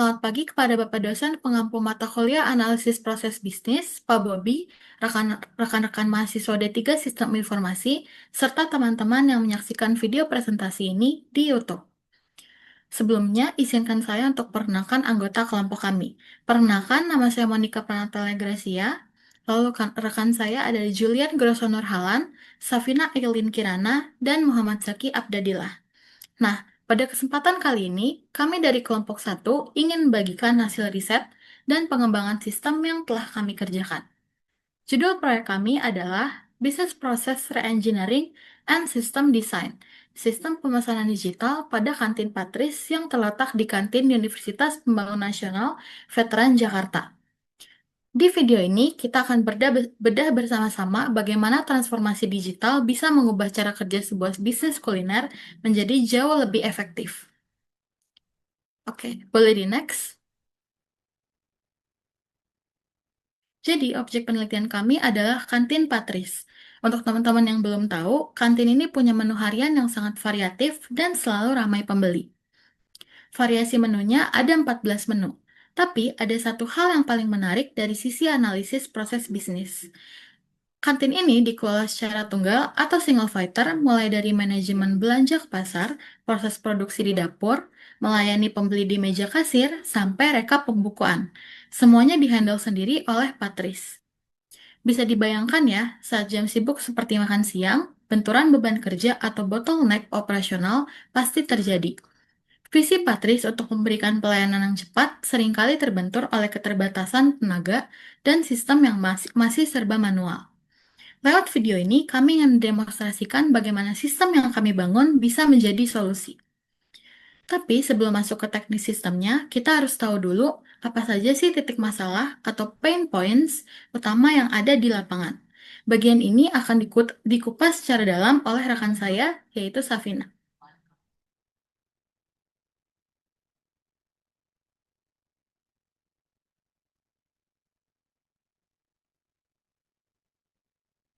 Selamat pagi kepada Bapak dosen pengampu mata kuliah analisis proses bisnis, Pak Bobi, rekan-rekan mahasiswa D3 Sistem Informasi, serta teman-teman yang menyaksikan video presentasi ini di YouTube. Sebelumnya, izinkan saya untuk perkenalkan anggota kelompok kami. Perkenalkan, nama saya Monica Pranatala Gracia, lalu rekan saya ada Julian Grosso Nurhalan, Safina Eilin Kirana, dan Muhammad Zaki Abdadillah. Nah, pada kesempatan kali ini, kami dari kelompok 1 ingin membagikan hasil riset dan pengembangan sistem yang telah kami kerjakan. Judul proyek kami adalah Business Process Reengineering and System Design, sistem pemesanan digital pada kantin Patris yang terletak di kantin Universitas Pembangunan Nasional Veteran Jakarta. Di video ini, kita akan bedah bersama-sama bagaimana transformasi digital bisa mengubah cara kerja sebuah bisnis kuliner menjadi jauh lebih efektif. Oke, boleh di next. Jadi, objek penelitian kami adalah kantin Patris. Untuk teman-teman yang belum tahu, kantin ini punya menu harian yang sangat variatif dan selalu ramai pembeli. Variasi menunya ada 14 menu. Tapi ada satu hal yang paling menarik dari sisi analisis proses bisnis. Kantin ini dikelola secara tunggal atau single fighter, mulai dari manajemen belanja ke pasar, proses produksi di dapur, melayani pembeli di meja kasir, sampai rekap pembukuan. Semuanya dihandle sendiri oleh Patris. Bisa dibayangkan ya, saat jam sibuk seperti makan siang, benturan beban kerja atau bottleneck operasional pasti terjadi. Visi Patris untuk memberikan pelayanan yang cepat seringkali terbentur oleh keterbatasan tenaga dan sistem yang masih serba manual. Lewat video ini, kami ingin mendemonstrasikan bagaimana sistem yang kami bangun bisa menjadi solusi. Tapi sebelum masuk ke teknis sistemnya, kita harus tahu dulu apa saja sih titik masalah atau pain points utama yang ada di lapangan. Bagian ini akan dikupas secara dalam oleh rekan saya, yaitu Safina.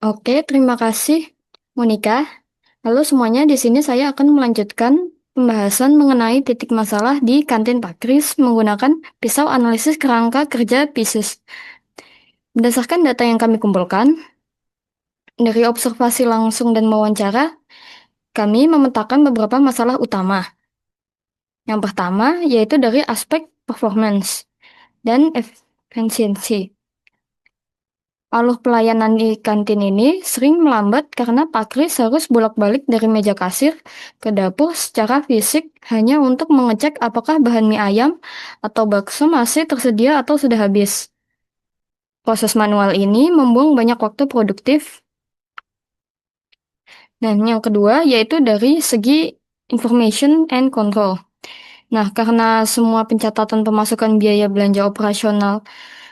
Oke, terima kasih, Monica. Lalu semuanya di sini saya akan melanjutkan pembahasan mengenai titik masalah di kantin Pak Kris menggunakan pisau analisis kerangka kerja bisnis. Berdasarkan data yang kami kumpulkan, dari observasi langsung dan wawancara, kami memetakan beberapa masalah utama. Yang pertama yaitu dari aspek performance dan efisiensi. Alur pelayanan di kantin ini sering melambat karena Pak Kris harus bolak-balik dari meja kasir ke dapur secara fisik hanya untuk mengecek apakah bahan mie ayam atau bakso masih tersedia atau sudah habis. Proses manual ini membuang banyak waktu produktif. Dan yang kedua yaitu dari segi information and control. Nah, karena semua pencatatan pemasukan biaya belanja operasional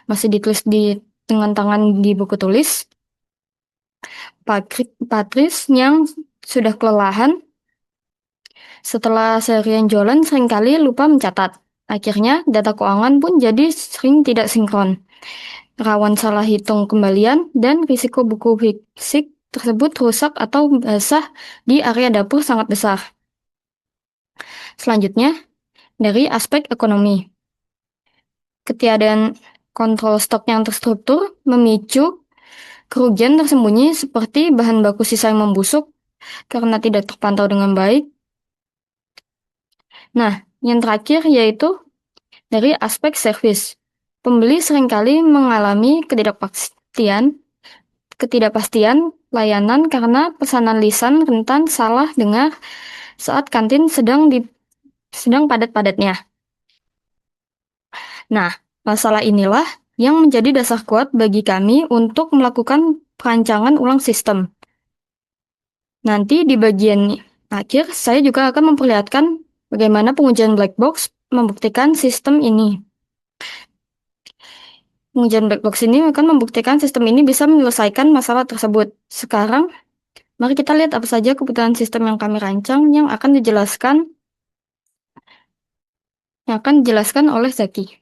masih ditulis dengan tangan di buku tulis, Patris yang sudah kelelahan setelah seharian jualan seringkali lupa mencatat. Akhirnya data keuangan pun jadi sering tidak sinkron. Rawan salah hitung kembalian dan risiko buku fisik tersebut rusak atau basah di area dapur sangat besar. Selanjutnya, dari aspek ekonomi. Ketiadaan kontrol stok yang terstruktur memicu kerugian tersembunyi seperti bahan baku sisa yang membusuk karena tidak terpantau dengan baik. Nah, yang terakhir yaitu dari aspek servis. Pembeli seringkali mengalami ketidakpastian layanan karena pesanan lisan rentan salah dengar saat kantin sedang padat-padatnya. Nah, masalah inilah yang menjadi dasar kuat bagi kami untuk melakukan perancangan ulang sistem. Nanti di bagian akhir, saya juga akan memperlihatkan bagaimana pengujian black box membuktikan sistem ini. Pengujian black box ini akan membuktikan sistem ini bisa menyelesaikan masalah tersebut. Sekarang, mari kita lihat apa saja kebutuhan sistem yang kami rancang yang akan dijelaskan oleh Zaki.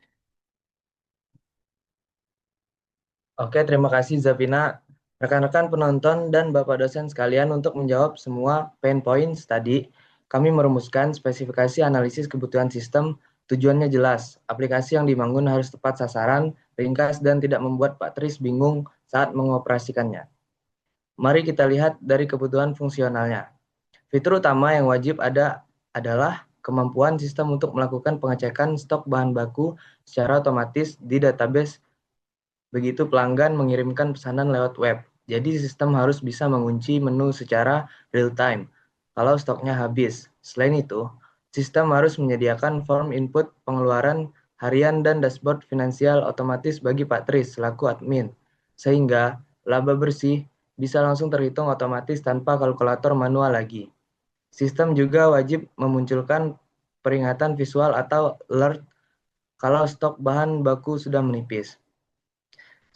Oke, terima kasih Zafina, rekan-rekan penonton dan Bapak dosen sekalian untuk menjawab semua pain points tadi. Kami merumuskan spesifikasi analisis kebutuhan sistem Tujuannya jelas, aplikasi yang dibangun harus tepat sasaran, ringkas, dan tidak membuat Pak Tris bingung saat mengoperasikannya. Mari kita lihat dari kebutuhan fungsionalnya. Fitur utama yang wajib ada adalah kemampuan sistem untuk melakukan pengecekan stok bahan baku secara otomatis di database begitu pelanggan mengirimkan pesanan lewat web. Jadi sistem harus bisa mengunci menu secara real time kalau stoknya habis. Selain itu, sistem harus menyediakan form input pengeluaran harian dan dashboard finansial otomatis bagi Pak Tris selaku admin, sehingga laba bersih bisa langsung terhitung otomatis tanpa kalkulator manual lagi. Sistem juga wajib memunculkan peringatan visual atau alert kalau stok bahan baku sudah menipis.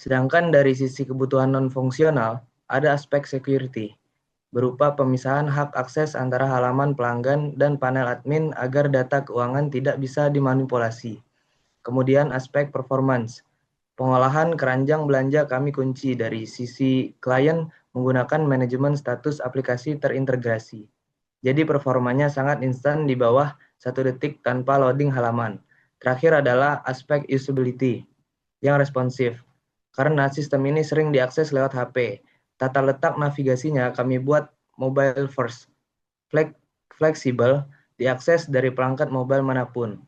Sedangkan dari sisi kebutuhan non-fungsional, ada aspek security, berupa pemisahan hak akses antara halaman pelanggan dan panel admin agar data keuangan tidak bisa dimanipulasi. Kemudian aspek performance, pengolahan keranjang belanja kami kunci dari sisi klien menggunakan manajemen status aplikasi terintegrasi. Jadi performanya sangat instan di bawah 1 detik tanpa loading halaman. Terakhir adalah aspek usability yang responsif. Karena sistem ini sering diakses lewat HP. Tata letak navigasinya kami buat mobile first, fleksibel, diakses dari perangkat mobile manapun.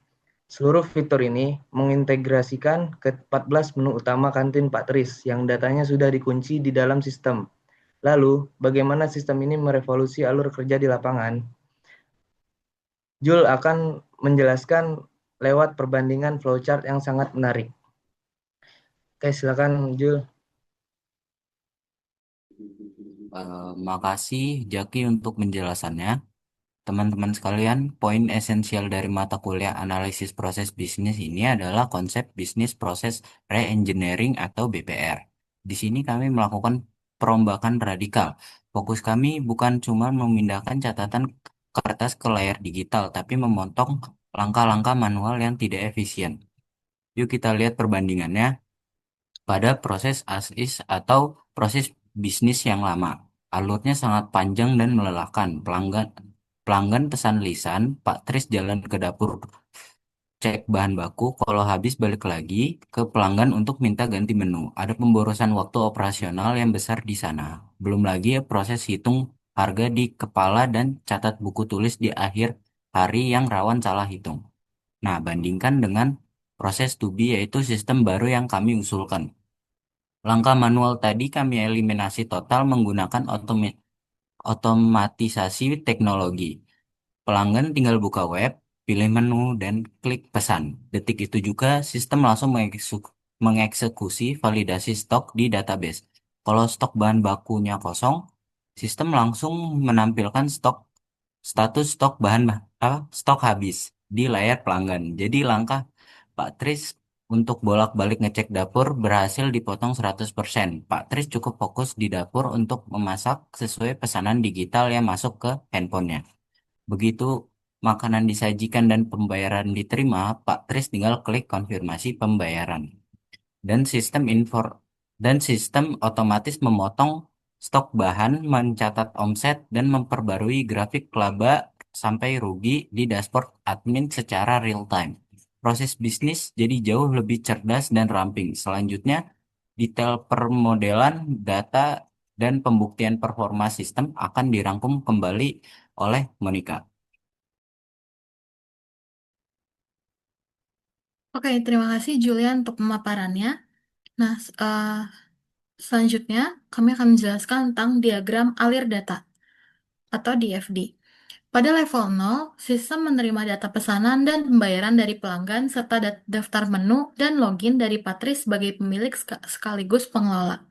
Seluruh fitur ini mengintegrasikan ke 14 menu utama kantin Pak Tris yang datanya sudah dikunci di dalam sistem. Lalu, bagaimana sistem ini merevolusi alur kerja di lapangan? Jul akan menjelaskan lewat perbandingan flowchart yang sangat menarik. Oke, silakan Jul. Makasih Jaki untuk penjelasannya. Teman-teman sekalian, poin esensial dari mata kuliah analisis proses bisnis ini adalah konsep bisnis proses reengineering atau BPR. Di sini kami melakukan perombakan radikal. Fokus kami bukan cuma memindahkan catatan kertas ke layar digital, tapi memotong langkah-langkah manual yang tidak efisien. Yuk kita lihat perbandingannya pada proses as-is atau proses bisnis yang lama. Alurnya sangat panjang dan melelahkan. Pelanggan pesan lisan, Pak Tris jalan ke dapur cek bahan baku, kalau habis balik lagi ke pelanggan untuk minta ganti menu. Ada pemborosan waktu operasional yang besar di sana. Belum lagi ya proses hitung harga di kepala dan catat buku tulis di akhir hari yang rawan salah hitung. Nah, bandingkan dengan proses to be yaitu sistem baru yang kami usulkan. Langkah manual tadi kami eliminasi total menggunakan otomatisasi teknologi. Pelanggan tinggal buka web, pilih menu, dan klik pesan. Detik itu juga sistem langsung mengeksekusi validasi stok di database. Kalau stok bahan bakunya kosong, sistem langsung menampilkan status stok habis di layar pelanggan. Jadi langkah Pak Tris untuk bolak-balik ngecek dapur berhasil dipotong 100%. Pak Tris cukup fokus di dapur untuk memasak sesuai pesanan digital yang masuk ke handphonenya. Begitu makanan disajikan dan pembayaran diterima, Pak Tris tinggal klik konfirmasi pembayaran. Dan sistem otomatis memotong stok bahan, mencatat omset, dan memperbarui grafik laba sampai rugi di dashboard admin secara real time. Proses bisnis jadi jauh lebih cerdas dan ramping. Selanjutnya, detail permodelan, data, dan pembuktian performa sistem akan dirangkum kembali oleh Monica. Oke, terima kasih Julian untuk pemaparannya. Nah, selanjutnya kami akan menjelaskan tentang diagram alir data atau DFD. Pada level 0, sistem menerima data pesanan dan pembayaran dari pelanggan serta daftar menu dan login dari Patris sebagai pemilik sekaligus pengelola.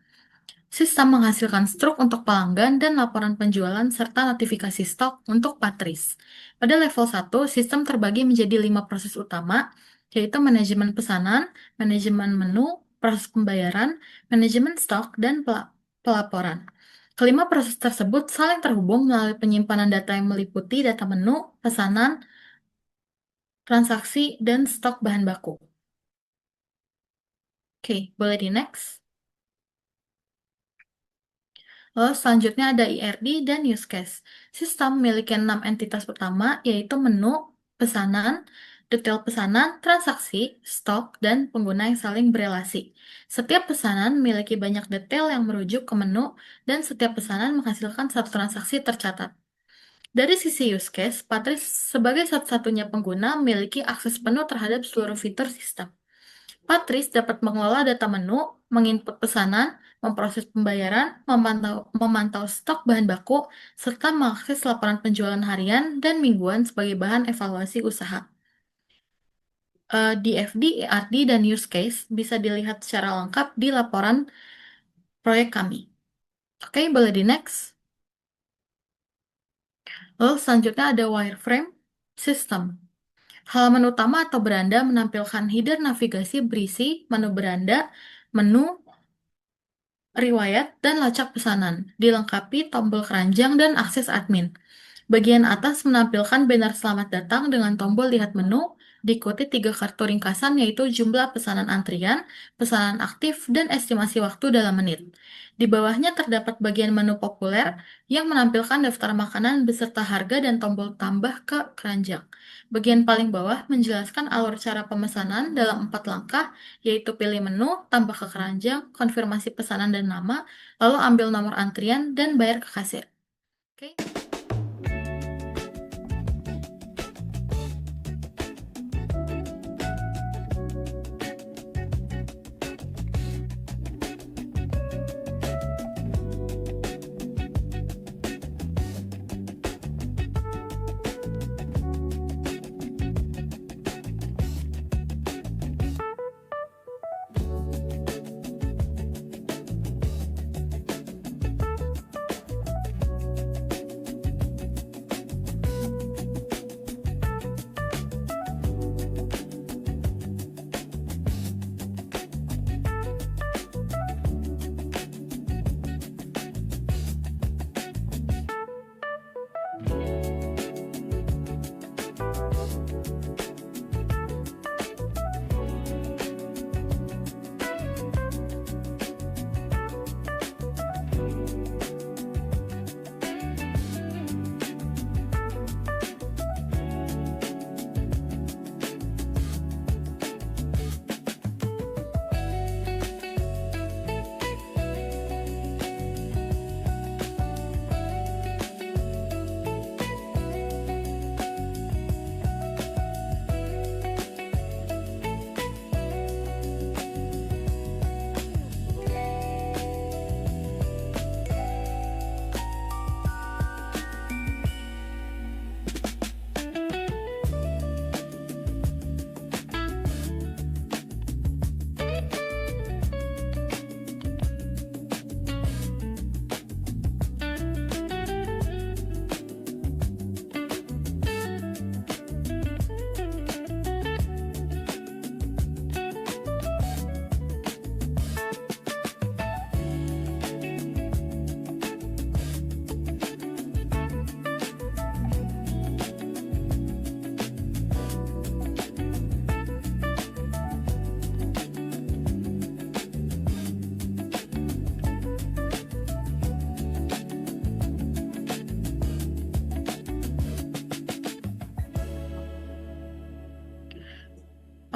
Sistem menghasilkan struk untuk pelanggan dan laporan penjualan serta notifikasi stok untuk Patris. Pada level 1, sistem terbagi menjadi 5 proses utama, yaitu manajemen pesanan, manajemen menu, proses pembayaran, manajemen stok, dan pelaporan. Kelima proses tersebut saling terhubung melalui penyimpanan data yang meliputi data menu, pesanan, transaksi, dan stok bahan baku. Oke, boleh di next. Lalu selanjutnya ada IRD dan use case. Sistem memiliki 6 entitas utama, yaitu menu, pesanan, detail pesanan, transaksi, stok, dan pengguna yang saling berelasi. Setiap pesanan memiliki banyak detail yang merujuk ke menu, dan setiap pesanan menghasilkan satu transaksi tercatat. Dari sisi use case, Patris sebagai satu-satunya pengguna memiliki akses penuh terhadap seluruh fitur sistem. Patris dapat mengelola data menu, menginput pesanan, memproses pembayaran, memantau stok bahan baku, serta mengakses laporan penjualan harian dan mingguan sebagai bahan evaluasi usaha. DFD, ERD, dan use case bisa dilihat secara lengkap di laporan proyek kami. Oke, boleh di next. Lalu selanjutnya ada wireframe system. Halaman utama atau beranda menampilkan header navigasi berisi menu beranda, menu, riwayat, dan lacak pesanan, dilengkapi tombol keranjang dan akses admin. Bagian atas menampilkan banner selamat datang dengan tombol lihat menu, diikuti 3 kartu ringkasan yaitu jumlah pesanan antrian, pesanan aktif, dan estimasi waktu dalam menit. Di bawahnya terdapat bagian menu populer yang menampilkan daftar makanan beserta harga dan tombol tambah ke keranjang. Bagian paling bawah menjelaskan alur cara pemesanan dalam 4 langkah, yaitu pilih menu, tambah ke keranjang, konfirmasi pesanan dan nama, lalu ambil nomor antrian, dan bayar ke kasir. Oke.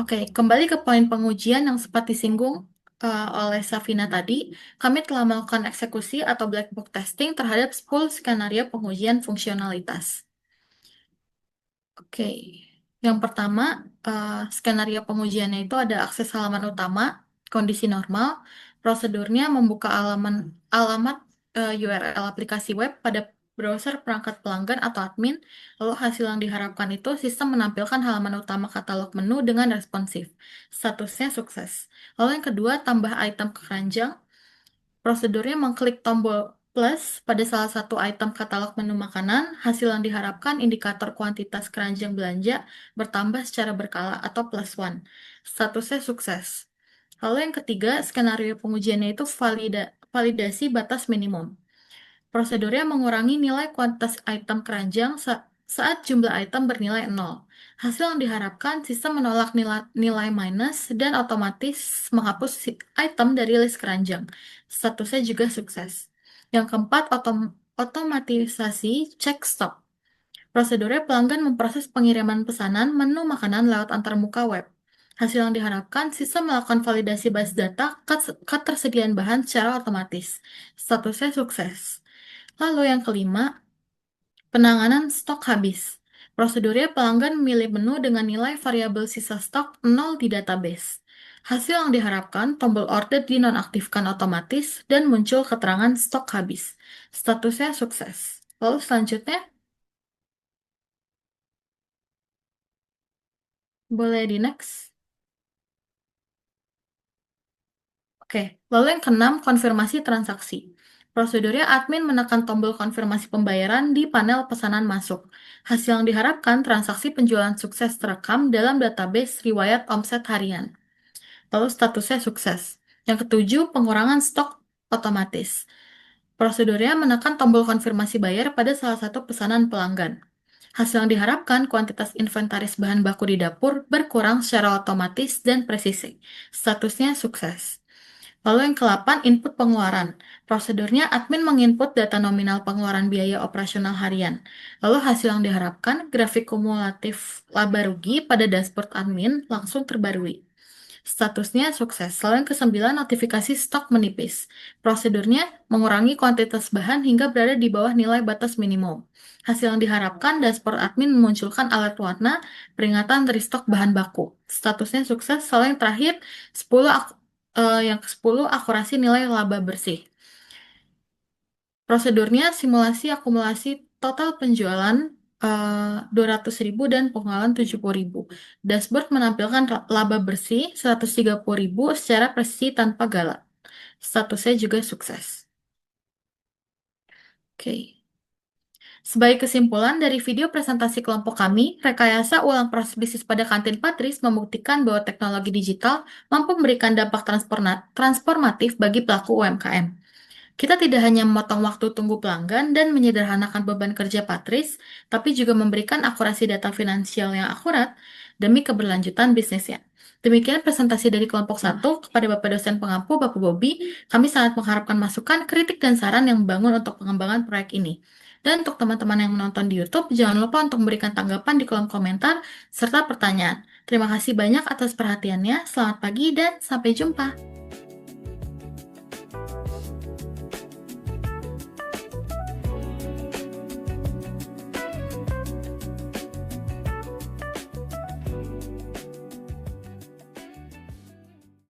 Oke, kembali ke poin pengujian yang sempat disinggung oleh Safina tadi, kami telah melakukan eksekusi atau black box testing terhadap 10 skenario pengujian fungsionalitas. Oke, yang pertama, skenario pengujiannya itu ada akses halaman utama, kondisi normal, prosedurnya membuka alamat URL aplikasi web pada browser perangkat pelanggan atau admin, lalu hasil yang diharapkan itu sistem menampilkan halaman utama katalog menu dengan responsif. Statusnya sukses. Lalu yang kedua, tambah item ke keranjang. Prosedurnya mengklik tombol plus pada salah satu item katalog menu makanan, hasil yang diharapkan indikator kuantitas keranjang belanja bertambah secara berkala atau plus one. Statusnya sukses. Lalu yang ketiga, skenario pengujiannya itu validasi batas minimum. Prosedurnya mengurangi nilai kuantitas item keranjang saat jumlah item bernilai 0. Hasil yang diharapkan, sistem menolak nilai minus dan otomatis menghapus item dari list keranjang. Statusnya juga sukses. Yang keempat, otomatisasi check stop. Prosedurnya pelanggan memproses pengiriman pesanan menu makanan lewat antarmuka web. Hasil yang diharapkan, sistem melakukan validasi base data ketersediaan bahan secara otomatis. Statusnya sukses. Lalu yang kelima, penanganan stok habis. Prosedurnya pelanggan memilih menu dengan nilai variabel sisa stok 0 di database. Hasil yang diharapkan, tombol order dinonaktifkan otomatis dan muncul keterangan stok habis. Statusnya sukses. Lalu selanjutnya, boleh di next. Oke, lalu yang keenam, konfirmasi transaksi. Prosedurnya admin menekan tombol konfirmasi pembayaran di panel pesanan masuk. Hasil yang diharapkan, transaksi penjualan sukses terekam dalam database riwayat omset harian. Lalu statusnya sukses. Yang ketujuh, pengurangan stok otomatis. Prosedurnya menekan tombol konfirmasi bayar pada salah satu pesanan pelanggan. Hasil yang diharapkan, kuantitas inventaris bahan baku di dapur berkurang secara otomatis dan presisi. Statusnya sukses. Lalu yang ke-8, input pengeluaran. Prosedurnya, admin menginput data nominal pengeluaran biaya operasional harian. Lalu hasil yang diharapkan, grafik kumulatif laba rugi pada dashboard admin langsung terbarui. Statusnya sukses. Lalu yang ke-9, notifikasi stok menipis. Prosedurnya, mengurangi kuantitas bahan hingga berada di bawah nilai batas minimum. Hasil yang diharapkan, dashboard admin memunculkan alert warna peringatan restock bahan baku. Statusnya sukses. Lalu yang terakhir, 10 yang ke-10, akurasi nilai laba bersih. Prosedurnya, simulasi akumulasi total penjualan 200.000 dan pengeluaran 70.000. Dashboard menampilkan laba bersih 130.000 secara presisi tanpa galak. Statusnya juga sukses. Oke. Sebagai kesimpulan dari video presentasi kelompok kami, rekayasa ulang proses bisnis pada kantin Patris membuktikan bahwa teknologi digital mampu memberikan dampak transformatif bagi pelaku UMKM. Kita tidak hanya memotong waktu tunggu pelanggan dan menyederhanakan beban kerja Patris, tapi juga memberikan akurasi data finansial yang akurat demi keberlanjutan bisnisnya. Demikian presentasi dari kelompok 1 kepada Bapak dosen pengampu, Bapak Bobi. Kami sangat mengharapkan masukan, kritik, dan saran yang membangun untuk pengembangan proyek ini. Dan untuk teman-teman yang menonton di YouTube, jangan lupa untuk memberikan tanggapan di kolom komentar serta pertanyaan. Terima kasih banyak atas perhatiannya. Selamat pagi dan sampai jumpa.